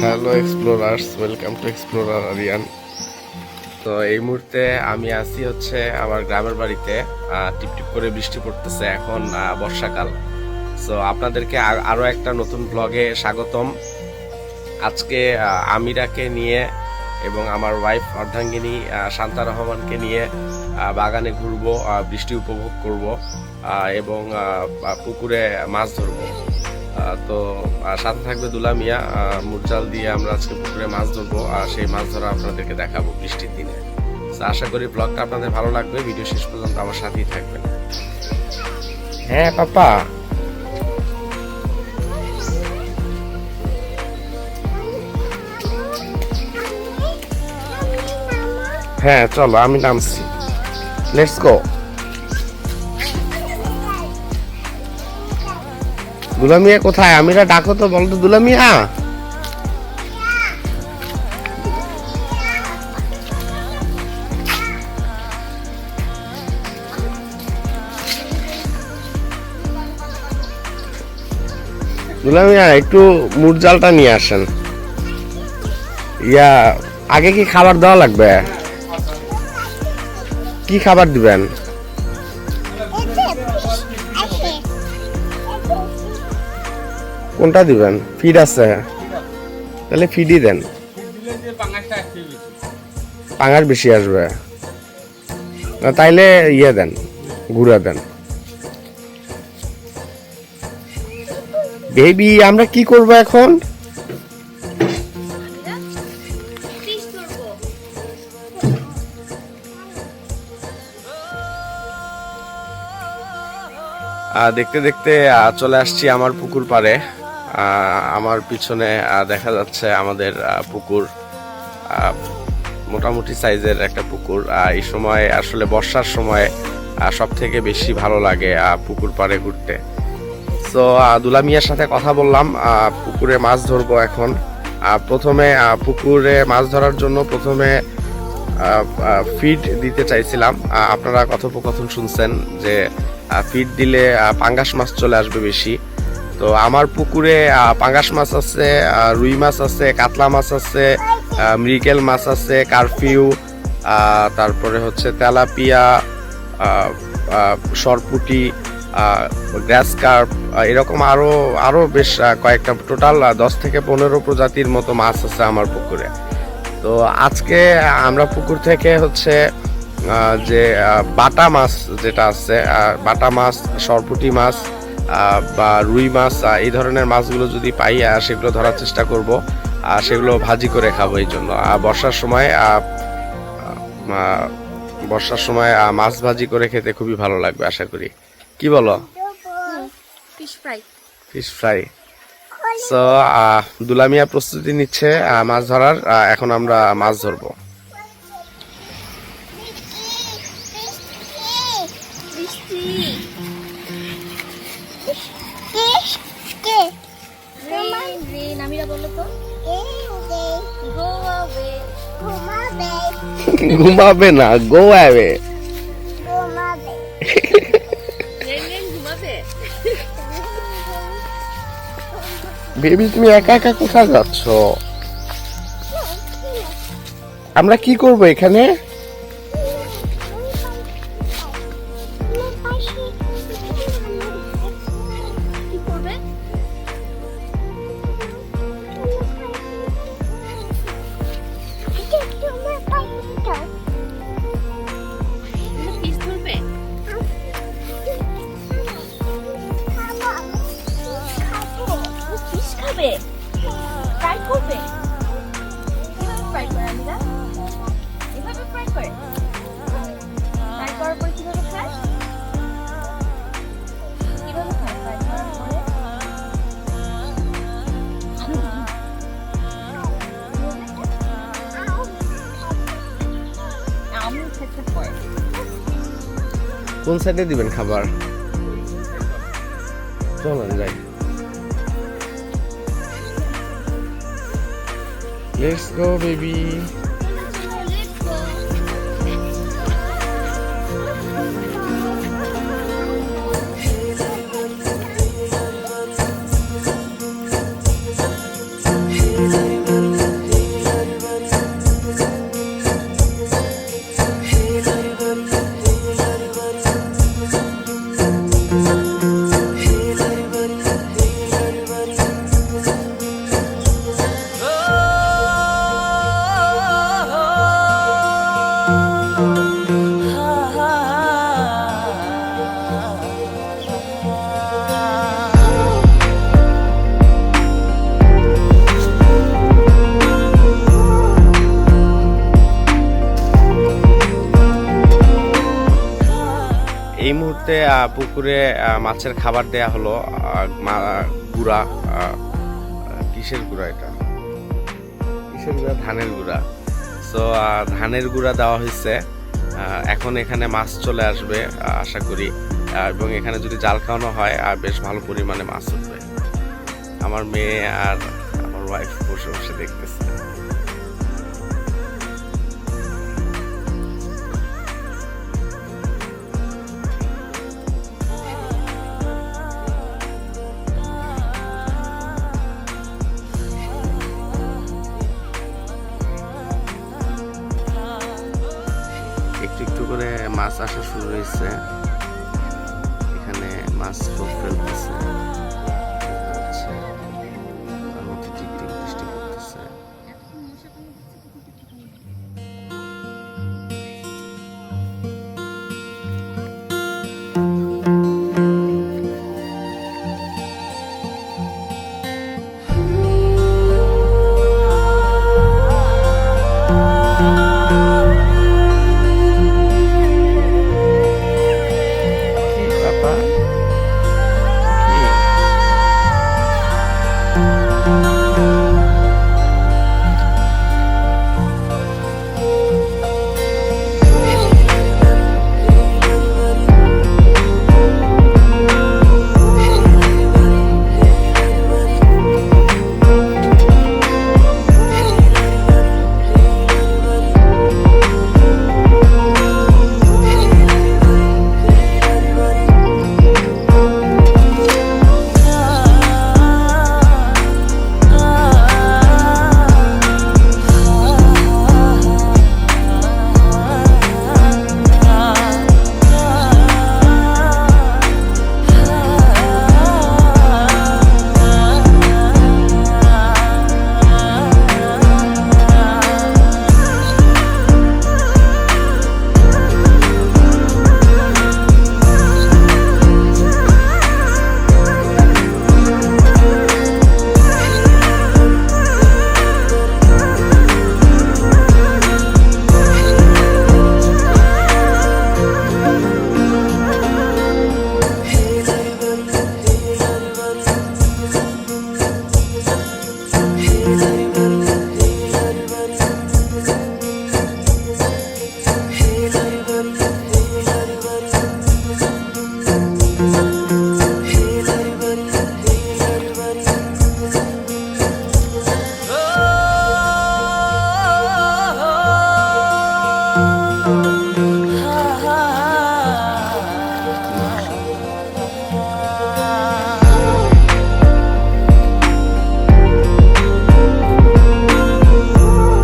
Hello explorers, welcome to explorer Aryan. তো এই মুহূর্তে আমি আছি হচ্ছে আমার গ্রামের বাড়িতে। টিপটিপ করে বৃষ্টি পড়তেছে, এখন বর্ষাকাল। সো আপনাদেরকে আরও একটা নতুন ব্লগে স্বাগতম। আজকে আমিরাকে নিয়ে এবং আমার ওয়াইফ অর্ধাঙ্গিনী শান্তা রহমানকে নিয়ে বাগানে ঘুরবো, বৃষ্টি উপভোগ করব এবং পুকুরে মাছ ধরবো। তো সাথে থাকবে দুলা মিয়া। মুরজাল দিয়ে আমরা আজকে পুকুরে মাছ ধরবো, আর সেই মাছ ধরা আপনাদেরকে দেখাবো বৃষ্টির দিনে। আশা করি ব্লগটা আপনাদের ভালো লাগবে, ভিডিও শেষ পর্যন্ত আমার সাথেই থাকবেন। হ্যাঁ পাপা, হ্যাঁ চলো, আমি নামছি, লেটস গো। দুলামিয়া কোথায়? আমিরা ডাকো তো, বলতো দুলামিয়া। দুলামিয়া একটু মুরজালটা নিয়ে আসেন। আগে কি খাবার দেওয়া লাগবে? কি খাবার দিবেন? কোনটা দিবেন? ফিড আছে, তাহলে ফিডই দেন। পাঙাশ বেশি আসবে, তাইলে দেন, গুঁড়া দেন। বেবি, আমরা কি করব এখন? দেখতে দেখতে চলে আসছি আমার পুকুর পাড়ে। আমার পিছনে দেখা যাচ্ছে আমাদের পুকুর, মোটামুটি সাইজের একটা পুকুর। এই সময় আসলে বর্ষার সময় সব থেকে বেশি ভালো লাগে পুকুর পাড়ে ঘুরতে। তো দুলা মিয়ার সাথে কথা বললাম, পুকুরে মাছ ধরবো এখন। প্রথমে পুকুরে মাছ ধরার জন্য প্রথমে ফিড দিতে চাইছিলাম। আপনারা কথোপকথন শুনছেন যে ফিড দিলে পাঙ্গাস মাছ চলে আসবে বেশি। তো আমার পুকুরে পাঙ্গাস মাছ আছে, রুই মাছ আছে, কাতলা মাছ আছে, মৃগেল মাছ আছে, কারফিউ, তারপরে হচ্ছে তেলাপিয়া, সরপুটি, গ্রাস কার্প, এরকম আরো বেশ কয়েকটা, টোটাল 10 থেকে 15 প্রজাতির মতো মাছ আছে আমার পুকুরে। তো আজকে আমরা পুকুর থেকে হচ্ছে যে বাটা মাছ যেটা আছে, বাটা মাছ, সরপুটি মাছ বা রুই মাছ, এই ধরনের মাছগুলো যদি পাই সেগুলো ধরার চেষ্টা করব, সেগুলো ভাজি করে খাবো। এই জন্য বর্ষার সময় মাছ ভাজি করে খেতে খুবই ভালো লাগবে আশা করি। কি বলো? Fish fry. সো দুলামিয়া প্রস্তুতি নিচ্ছে মাছ ধরার। এখন আমরা মাছ ধরবো। ঘুমাবে না, গো অ্যাওয়ে। বেবি, তুমি একা একা কোথায় যাচ্ছ? আমরা কি করব এখানে? ফ্রাই করবে? কিভাবে ফ্রাই করে আমিরা? এভাবে ফ্রাই করে? ফ্রাই করার পরে কিভাবে খায়? কিভাবে খায় ফ্রাই করার পরে? আমি খেতে পরে। কোন সাইডে দিবেন খাবার? চলেন যাই। Let's go, baby. মুহূর্তে পুকুরে মাছের খাবার দেয়া হলো, গুঁড়া, কিসের গুঁড়া এটা, কিসের গুঁড়া, ধানের গুঁড়া। সো ধানের গুঁড়া দেওয়া হয়েছে। এখন এখানে মাছ চলে আসবে আশা করি, এবং এখানে যদি জাল খাওয়ানো হয় বেশ ভালো পরিমাণে মাছ উঠবে। আমার মেয়ে আর আমার ওয়াইফ বসে বসে দেখতেছে। একটু একটু করে মাছ আসা শুরু হয়েছে, এখানে মাছ টোপ ফেলতেছে, তার মধ্যে টিকটিক বৃষ্টি পড়তেছে। কি বাবা, কি?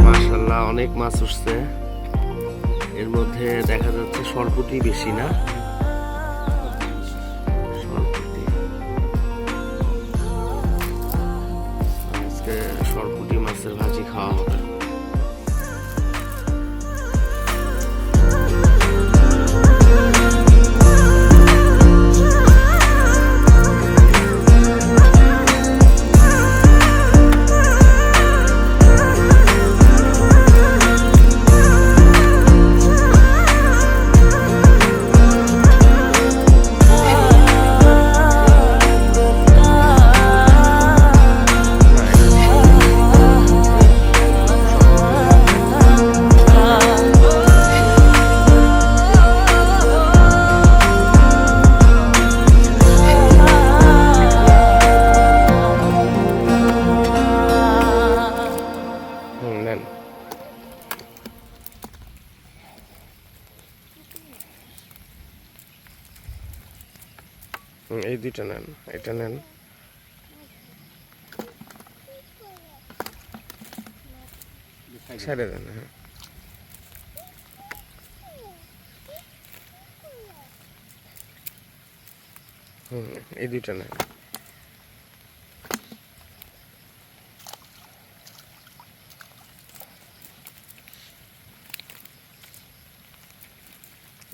মাশাআল্লাহ, অনেক মাছ উঠছে। এর মধ্যে দেখা যাচ্ছে সরপুঁটি বেশি না, সরপুঁটি। আজকে সরপুঁটি মাছের ভাজি খাওয়া হবে। নেন। এই দুইটা নেন, এটা নেন। ছেড়ে দেন। হ্যাঁ, এই দুইটা নেন।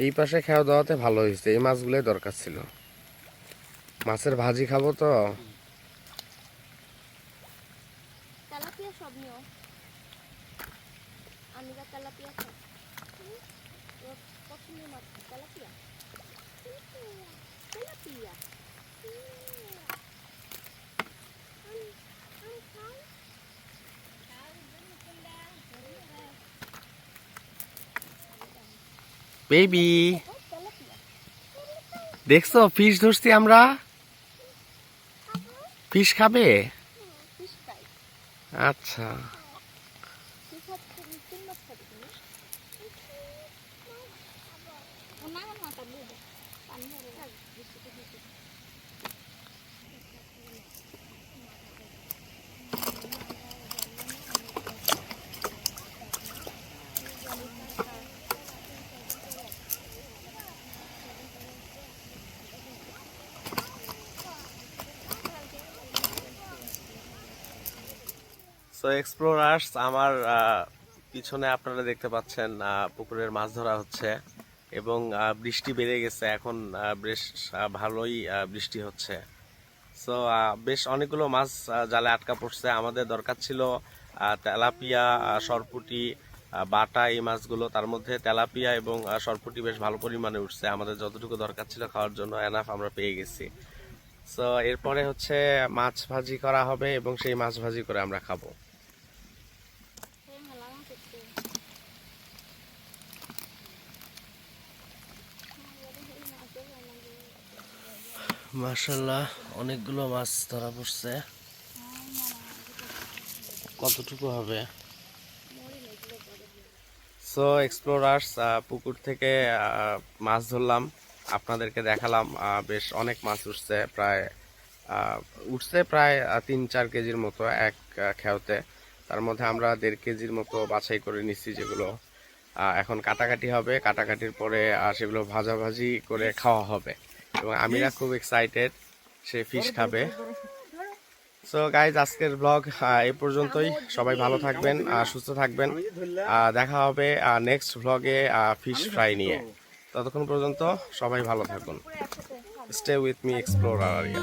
এই পাশে খাওয়া দাওয়াতে ভালো হয়েছে, এই মাছগুলোই দরকার ছিল। মাছের ভাজি খাবো তো। তেলাপিয়া সব নিও। আমি যা তেলাপিয়া খাই। তোর পছন্দের মাছ তেলাপিয়া। তেলাপিয়া। বেবি দেখছো ফিশ ধরছি আমরা। ফিশ খাবে? Fish fry. আচ্ছা ফিশ হচ্ছে চিংড়ি মাছ খাবে তুমি? না না না, তার দুধ পানি হবে না, বৃষ্টিতে ভিজে। সো এক্সপ্লোরার্স, আমার পিছনে আপনারা দেখতে পাচ্ছেন পুকুরের মাছ ধরা হচ্ছে এবং বৃষ্টি বেড়ে গেছে এখন। বেশ ভালোই বৃষ্টি হচ্ছে। সো বেশ অনেকগুলো মাছ জালে আটকা পড়ছে। আমাদের দরকার ছিল তেলাপিয়া, সরপুঁটি, বাটা, এই মাছগুলো। তার মধ্যে তেলাপিয়া এবং সরপুঁটি বেশ ভালো পরিমাণে উঠছে। আমাদের যতটুকু দরকার ছিল খাওয়ার জন্য এনাফ আমরা পেয়ে গেছি। সো এরপরে হচ্ছে মাছ ভাজি করা হবে এবং সেই মাছ ভাজি করে আমরা খাবো। মাশাআল্লাহ, অনেকগুলো মাছ ধরা পড়ছে। কতটুকু হবে? সো এক্সপ্লোরার্স, পুকুর থেকে মাছ ধরলাম, আপনাদেরকে দেখালাম। বেশ অনেক মাছ উঠছে, প্রায় 3-4 কেজির মতো এক খেওতে। তার মধ্যে আমরা 1.5 কেজির মতো বাছাই করে নিচ্ছি, যেগুলো এখন কাটাকাটি হবে। কাটাকাটির পরে সেগুলো ভাজাভাজি করে খাওয়া হবে এবং আমিরা খুব এক্সাইটেড, সে ফিশ খাবে। সো গাইজ, আজকের ব্লগ এই পর্যন্তই। সবাই ভালো থাকবেন, সুস্থ থাকবেন। দেখা হবে নেক্সট ব্লগে ফিশ ফ্রাই নিয়ে। ততক্ষণ পর্যন্ত সবাই ভালো থাকুন। Stay with me explorer area.